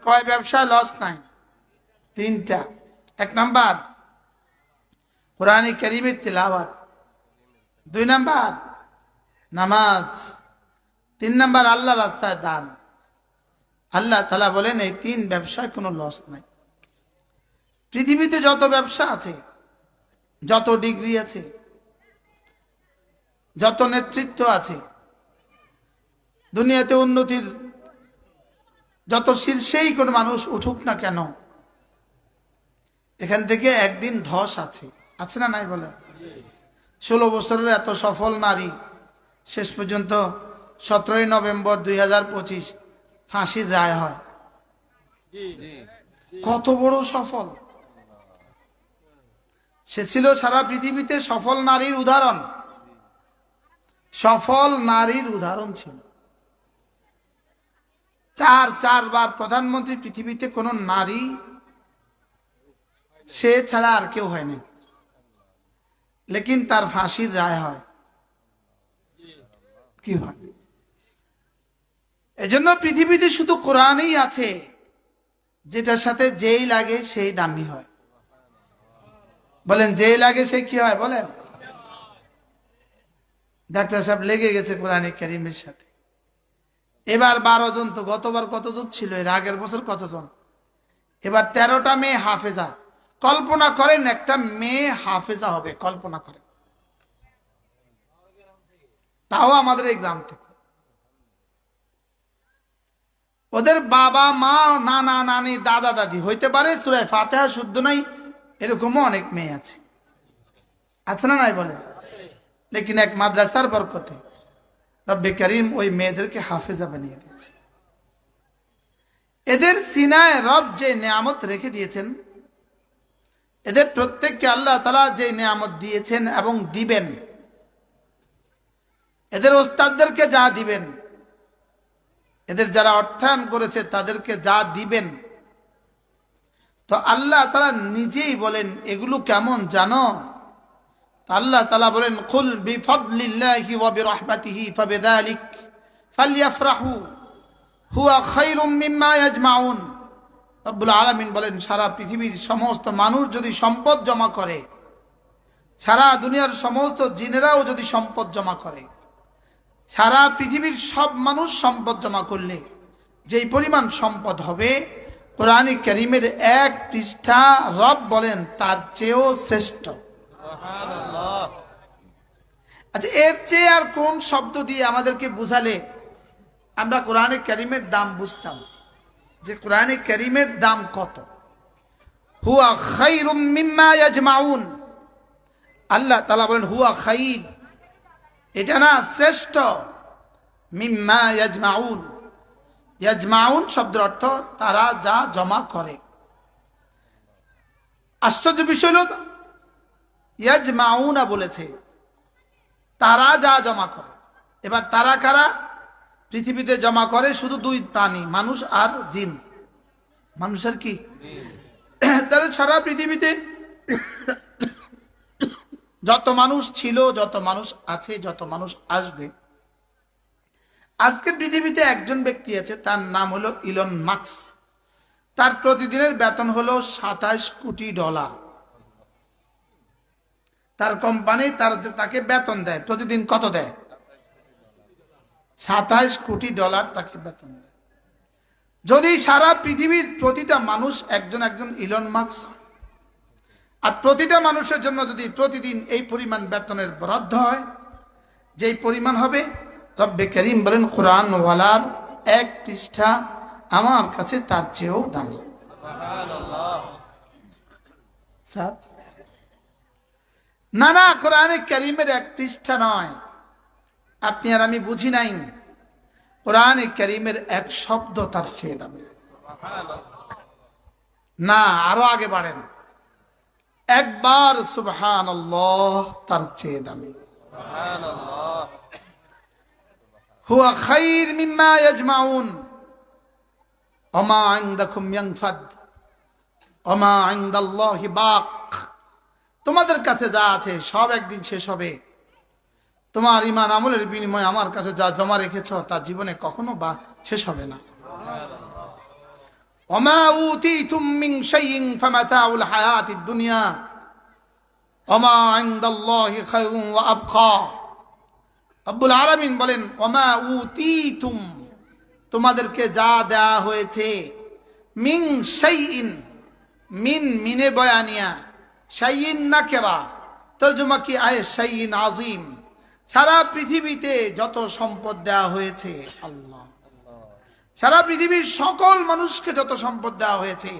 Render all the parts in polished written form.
কয় ব্যবসায় লস নাই? তিনটা। এক নাম্বার কোরআনে কারীমের তিলাওয়াত, দুই নাম্বার নামাজ, তিন নাম্বার আল্লাহ রাস্তায় দান। আল্লাহ তাআলা বলেন এই তিন ব্যবসায় কোনো লস নাই। পৃথিবীতে যত ব্যবসা আছে, যত ডিগ্রি আছে, যত নেতৃত্ব আছে, দুনিয়াতে উন্নতির যত শীর্ষেই কোনো মানুষ উঠুক না কেন, এখান থেকে একদিন ধস আছে, আছে না নাই বলে? 16 বছরের এত সফল নারী শেষ পর্যন্ত 17ই নভেম্বর 2025 ফাঁসির রায় হয়। কত বড় সফল! সে ছিল সারা পৃথিবীতে সফল নারীর উদাহরণ, সফল নারীর উদাহরণ ছিল। চারবার প্রধানমন্ত্রী পৃথিবীতে কোন নারী সে ছাড়া আর কেউ হয়নি, লেকিন তার ফাঁসির রায় হয়। কি হয়? এজন্য পৃথিবীতে শুধু কোরআনই আছে যেটার সাথে যেই লাগে সেই দামি হয়। বলেন যেই লাগে সেই কি হয়? বলেন। ডাক্তার সাহেব লেগে গেছে কোরআনে কারীমের সাথে। এবার 12 জন, তো গতবার কতজন ছিল? এর আগের বছর কতজন? এবার 13টা মেয়ে হাফেজা। কল্পনা করেন একটা মেয়ে হাফেজা হবে, কল্পনা করেন। তাও আমাদের এই গ্রাম থেকে। ওদের বাবা মা, নানা নানি, দাদা দাদি হইতে পারে সূরা ফাতিহা শুদ্ধ নাই, এরকমও অনেক মেয়ে আছে, আছে না নাই বলে? লেকিন এক মাদ্রাসার বরকতে রব্বে করিম ওই মেয়েদেরকে হাফেজা বানিয়ে দিয়েছে। এদের সিনায় রব যে নিয়ামত রেখে দিয়েছেন, এদের প্রত্যেককে আল্লাহ তাআলা যে নিয়ামত দিয়েছেন এবং দিবেন, এদের ওস্তাদদেরকে যা দিবেন, এদের যারা অর্থায়ন করেছে তাদেরকে যা দিবেন, তো আল্লাহ তাআলা নিজেই বলেন এগুলো কেমন জানো? আল্লাহ তাআলা বলেন কুল বিফাদলিল্লাহি ওয়া বিরহমাতিহি ফাবিযালিক ফালইফরাহু হুয়া খায়রুম মিম্মা ইয়াজমাউন। রব্বুল আলামিন বলেন সারা পৃথিবীর সমস্ত মানুষ যদি সম্পদ জমা করে, সারা দুনিয়ার সমস্ত জিনেরাও যদি সম্পদ জমা করে, সারা পৃথিবীর সব মানুষ সম্পদ জমা করলে যেই পরিমাণ সম্পদ হবে, কোরআনে কারীমের এক পৃষ্ঠা রব বলেন তার চেয়েও শ্রেষ্ঠ। সুবহানাল্লাহ। আচ্ছা, এর চেয়ে আর কোন শব্দ দিয়ে আমাদেরকে বুঝালে আমরা কোরআনে কারীমের দাম বুঝতাম, যে কোরআনে কারীমের দাম কত? হুয়া খায়রুম মিম্মা ইয়াজমাউন। আল্লাহ তাআলা বলেন হুয়া খায়র, এটা না শ্রেষ্ঠ, মিম্মা ইয়াজমাউন। ইয়াজমাউন শব্দের অর্থ তারা যা জমা করে। আশ্চর্য বিষয় হলো ইয়াজমাউনা বলেছে, তারা যা জমা করে। এবার তারা কারা? পৃথিবীতে জমা করে শুধু দুই প্রাণী, মানুষ আর জিন। মানুষের কি? তাহলে সারা পৃথিবীতে যত মানুষ ছিল, যত মানুষ আছে, যত মানুষ আসবে, আজকের পৃথিবীতে একজন ব্যক্তি আছে, তার নাম হলো ইলন মাস্ক। তার প্রতিদিনের বেতন হলো $27 কোটি। তার কোম্পানি তাকে বেতন দেয়, প্রতিদিন কত দেয়? $27 কোটি তাকে বেতন দেয়। যদি সারা পৃথিবীর প্রতিটা মানুষ একজন একজন ইলন মাস্ক হয়, আর প্রতিটা মানুষের জন্য যদি প্রতিদিন এই পরিমাণ বেতনের বরাদ্দ হয়, যেই পরিমাণ হবে, রব্বে করিম বলেন কোরআন ওয়ালার এক পৃষ্ঠা আমার কাছে তার চেয়েও দামি। সুবহানাল্লাহ। স্যার না না, কোরআনে কারীমের এক পৃষ্ঠা নয়, আপনি আর আমি বুঝি নাই। কোরআনে কারীমের এক শব্দ তার চেয়ে দামি। না, আরো আগে বাড়েন, একবার সুবহানাল্লাহ তার চেয়ে দামি। সুবহানাল্লাহ। হুয়া খায়র মিম্মা ইয়াজমাউন ওমা ইনদাকুম ইয়ানফাদ ওমা ইনদাল্লাহি বাক। তোমাদের কাছে যা আছে সব একদিন শেষ হবে। তোমার ঈমান আমলের বিনিময়ে আমার কাছে যা জমা রেখেছ তা জীবনে কখনো শেষ হবে না। ওমা উতীতুম মিন শাইইন ফামাতাউল হায়াতিদ দুনিয়া ওমা ইনদাল্লাহি খায়রুন ওয়া আবকা। রব্বুল আলামিন বলেন ওমা উতীতুম, তোমাদেরকে যা দেয়া হয়েছে, মিন শাইইন, মিন মিনে বয়ানিয়া, শাইইন নাকেরা, তরজমা কি আয়ে শাইইন আযীম, সারা পৃথিবীতে যত সম্পদ দেওয়া হয়েছে, আল্লাহ, সারা পৃথিবীর সকল মানুষকে যত সম্পদ দেওয়া হয়েছে,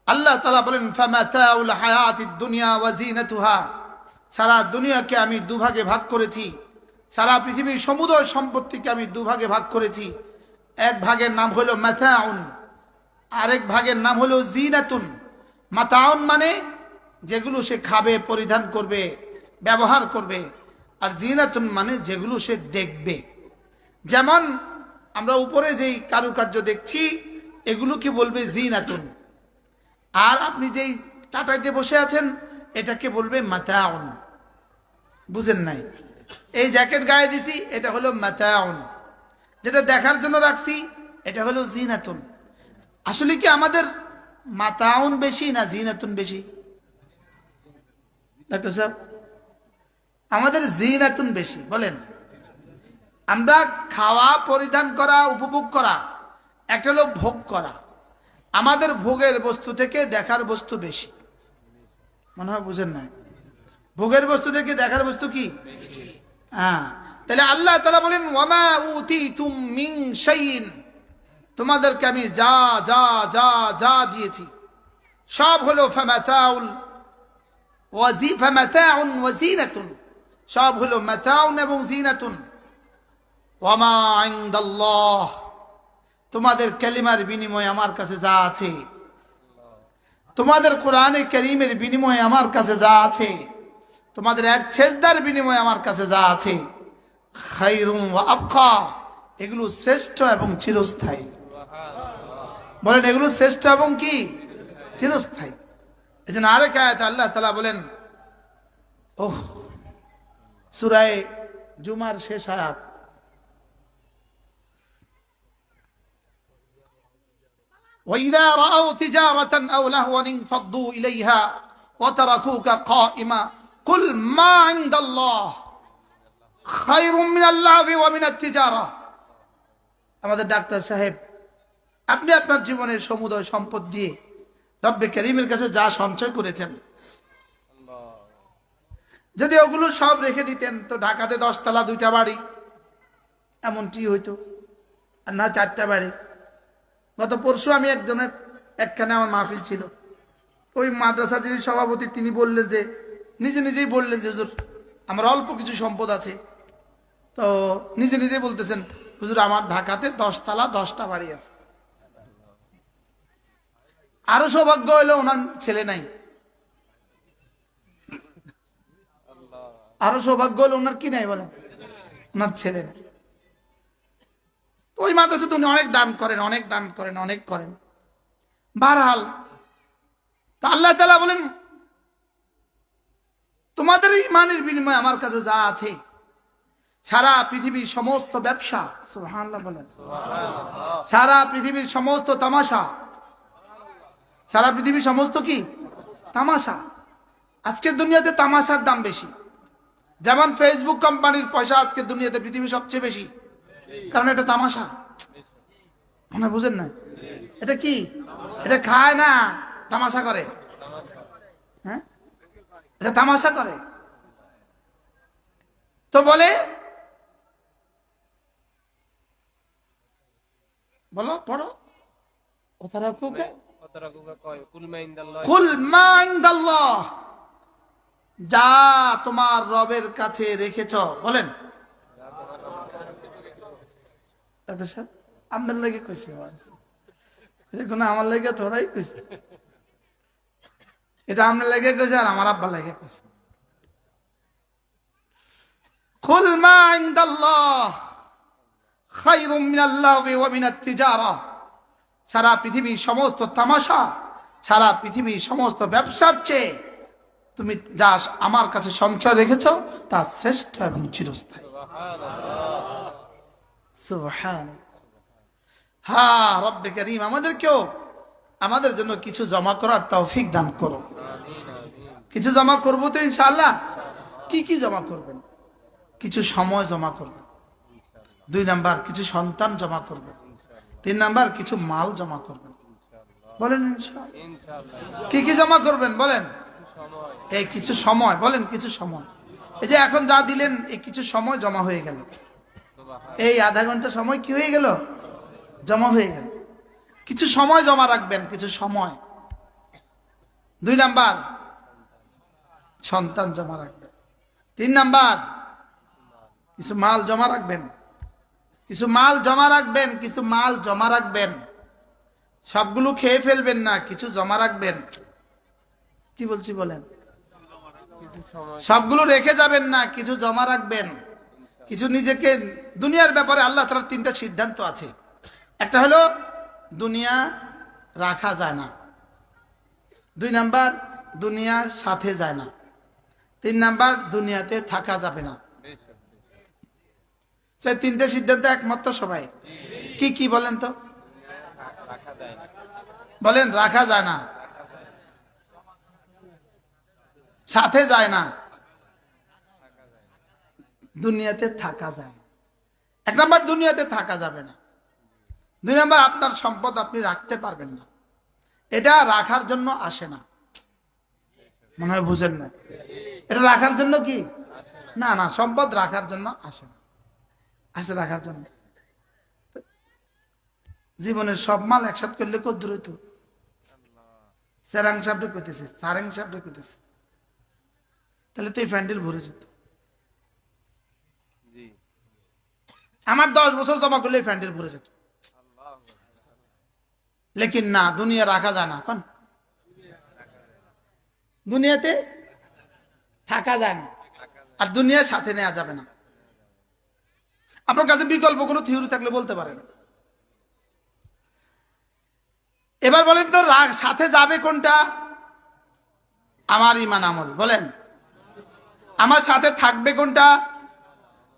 আল্লাহ তাআলা বলেন ফামাতাউল হায়াতিদ দুনিয়া ওয়া জিনাতুহা, সারা দুনিয়াকে আমি দুভাগে ভাগ করেছি, সারা পৃথিবীর সমুদয় সম্পত্তিকে আমি দুভাগে ভাগ করেছি। এক ভাগের নাম হলো মাতাউন, আরেক ভাগের নাম হলো জিনাতুন। মাতাউন মানে যেগুলো সে খাবে, পরিধান করবে, ব্যবহার করবে, আর জিনাতুন মানে যেগুলো সে দেখবে। যেমন আমরা উপরে যেই কারুকার্য দেখছি এগুলোকে বলবে জিনাতুন, আর আপনি যেই টাটাইতে বসে আছেন এটাকে বলবে মাতাউন। বুঝেন নাই? এই জ্যাকেট গায়ে দিছি এটা হলো মাতাউন, যেটা দেখার জন্য রাখছি এটা হলো জিনাতুন। আসলে কি আমাদের মাতাউন বেশি না জিনাতুন বেশি? ডাক্তার সাহেব, আমাদের জিনাতুন বেশি। বলেন, আমরা খাওয়া, পরিধান করা, উপভোগ করা, একটা হলো ভোগ করা। আমাদের ভোগের বস্তু থেকে দেখার বস্তু বেশি। মনে হয় বুঝেন না? ভোগের বস্তু থেকে দেখার বস্তু কি? হ্যাঁ। তাহলে আল্লাহ তাআলা বলেন ওয়ামা উতীতুম মিন শাইইন, তোমাদেরকে আমি যা যা যা যা দিয়েছি সব হলো ফামাতাউল ফামাতাউন ওয়া জিনাতুন, সব হলো মাতাউন এবং জিনাতুন। ওয়ামা ইনদাল্লাহ, তোমাদের কালিমার বিনিময়ে আমার কাছে যা আছে, তোমাদের কোরআনে কারীমের বিনিময়ে আমার কাছে যা আছে, তোমাদের এক সেজদার বিনিময়ে আমার কাছে যা আছে, খায়রুন ওয়া আবকা, এগুলো শ্রেষ্ঠ এবং চিরস্থায়ী। বলেন এগুলো শ্রেষ্ঠ এবং কি? চিরস্থায়ী। এজন্য আরেক আয়াতে আল্লাহ তাআলা বলেন, ওহ, সূরা জুমার শেষ আয়াত, وَإِذَا رَأَوْا تِجَارَةً أَوْ لَهْوًا انفَضُّوا إِلَيْهَا وَتَرَكُوكَ قَائِمًا قُلْ مَا عِندَ اللَّهِ خَيْرٌ مِنَ اللَّهْوِ وَمِنَ التِّجَارَةِ। আমাদের ডাক্তার সাহেব, আপনি আপনার জীবনের সমুদয় সম্পদ দিয়ে রব্বে কারীমের কাছে যা সঞ্চয় করেছেন, যদি ওগুলো সব রেখে দিতেন তো ঢাকাতে 10 তলা 2টা বাড়ি এমনটি হইতো, আর না 4টা বাড়ি। গত পরশু আমি একখানে আমার মাহফিল ছিল, ওই মাদ্রাসা যিনি সভাপতি তিনি বললেন যে, নিজেই বললেন যে হুজুর আমার অল্প কিছু সম্পদ আছে, তো নিজেই বলতেছেন হুজুর আমার ঢাকাতে 10 তলা 10টা বাড়ি আছে। আরো সৌভাগ্য হলো ওনার ছেলে নাই, আরো সৌভাগ্য হলো ওনার কি নাই? বলেন, ওনার ছেলে নাই। ওই মাদ্রাসাতে উনি অনেক দান করেন, অনেক দান করেন, অনেক করেন। বারহাল তা আল্লাহ তাআলা বলেন তোমাদের ইমানের বিনিময়ে আমার কাছে যা আছে, সারা পৃথিবীর সমস্ত ব্যবসা, সুবহানাল্লাহ বলেন, সারা পৃথিবীর সমস্ত তামাশা, সারা পৃথিবীর সমস্ত কি তামাশা। আজকের দুনিয়াতে তামাশার দাম বেশি। যেমন ফেসবুক কোম্পানির পয়সা আজকের দুনিয়াতে পৃথিবীর সবচেয়ে বেশি, কারণ এটা তামাশা। মনে বুঝেন না? এটা কি? এটা খায় না, তামাশা করে। হ্যাঁ, এটা তামাশা করে। তো বলে, বলো, পড়ো, কুল মা ইনদাল্লাহ, যা তোমার রবের কাছে রেখেছ। বলেন, আপনার লাগে কইছি, আমার লাগে থোড়াই কইছি, এটা আপনার লাগে কইছে আর আমার আব্বা লাগে কইছে। কুল মা ইনদাল্লাহ খায়রুম মিনাল্লাহি ওয়া মিনাত তিজারা, সারা পৃথিবীর সমস্ত তামাশা, সারা পৃথিবীর সমস্ত ব্যবসার চেয়ে তুমি যা আমার কাছে সঞ্চয় রেখেছ তা শ্রেষ্ঠ এবং চিরস্থায়ী। সুবহানাল্লাহ। হ্যাঁ, রব্বে কারীম আমাদেরকেও আমাদের জন্য কিছু জমা করার তৌফিক দান করো। কিছু জমা করবো তো ইনশাআল্লাহ। কি কি জমা করবেন? কিছু সময় জমা করবেন। 2 নাম্বার কিছু সন্তান জমা করবেন। 3 নাম্বার কিছু মাল জমা করবেন। বলেন ইনশাআল্লাহ। কি কি জমা করবেন বলেন? এই কিছু সময়, বলেন কিছু সময়। এই যে এখন যা দিলেন, এই কিছু সময় জমা হয়ে গেল। এই আধা ঘন্টা সময় কি হয়ে গেল? জমা হয়ে গেল। কিছু সময় জমা রাখবেন, কিছু সময়। 2 নাম্বার সন্তান জমা রাখবেন। 3 নাম্বার কিছু মাল জমা রাখবেন। কিছু মাল জমা রাখবেন, কিছু মাল জমা রাখবেন। সবগুলো খেয়ে ফেলবেন না, কিছু জমা রাখবেন। কি বলছি বলেন? সবগুলো রেখে যাবেন না, কিছু জমা রাখবেন। কিছু নিজেকে, দুনিয়ার ব্যাপারে আল্লাহ তাআলার 3টা সিদ্ধান্ত আছে। একটা হলো দুনিয়া রাখা যায় না। 2 নাম্বার দুনিয়া সাথে যায় না। 3 নাম্বার দুনিয়াতে থাকা যাবে না। সেই 3টে সিদ্ধান্ত একমত সবাই? কি কি বলেন তো? বলেন রাখা যায় না, সাথে যায় না, দুনিয়াতে থাকা যায় না। 1 নাম্বার দুনিয়াতে থাকা যাবে না। 2 নাম্বার আপনার সম্পদ আপনি রাখতে পারবেন না। এটা রাখার জন্য আসে না। মনে হয় বুঝেন না। এটা রাখার জন্য কি না, না সম্পদ রাখার জন্য আসে না, আসে রাখার জন্য। জীবনের সব মাল একসাথে করলে কত দূর হইতো? সেরাং সাবডে করতেছে, সারেং সাবডে করতেছে, তাহলে তো এই প্যান্ডেল ভরে যেত। আমার 10 বছর জমা করলে এই প্যান্ডেল ভরে যেত। লেকিন না, দুনিয়া রাখা যায় না। কোন দুনিয়াতে থাকা যায় না, আর দুনিয়ার সাথে নেওয়া যাবে না। আপনার কাছে বিকল্প কোনো থিওরি থাকলে বলতে পারেন। এবার বলেন তো সাথে যাবে কোনটা? আমার ঈমান আমল। বলেন আমার সাথে থাকবে কোনটা?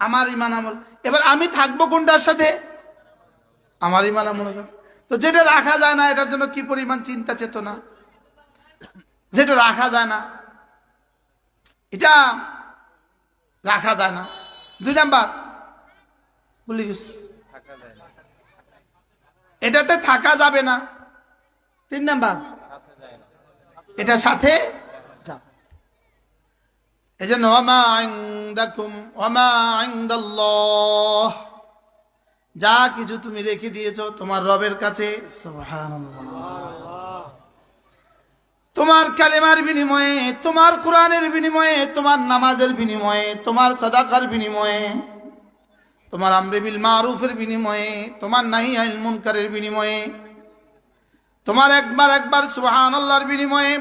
আমার ঈমান আমল। এবার আমি থাকবো কোনটার সাথে? আমার ঈমান আমল। তো যেটা রাখা যায় না, এটার জন্য কি পরিমাণ চিন্তা চেতনা। যেটা রাখা যায় না, এটা রাখা যায় না। 2 নাম্বার বলি এটাতে থাকা যাবে না। 3 নাম্বার এটা সাথে যাবে। এই জন্য ওয়ামা ইনদাকুম ওয়ামা ইনদাল্লাহ, যা কিছু তুমি রেখে দিয়েছো তোমার রবের কাছে, সুবহানাল্লাহ, তোমার কালেমার বিনিময়ে, তোমার কোরআনের বিনিময়ে, তোমার নামাজের বিনিময়ে, তোমার সাদাকার বিনিময়ে, তোমার আমরে বিল মারুফের বিনিময়ে, তোমার নাহি আনিল মুনকারের বিনিময়ে, তোমার একবার সুবহানাল্লাহর বিনিময়ে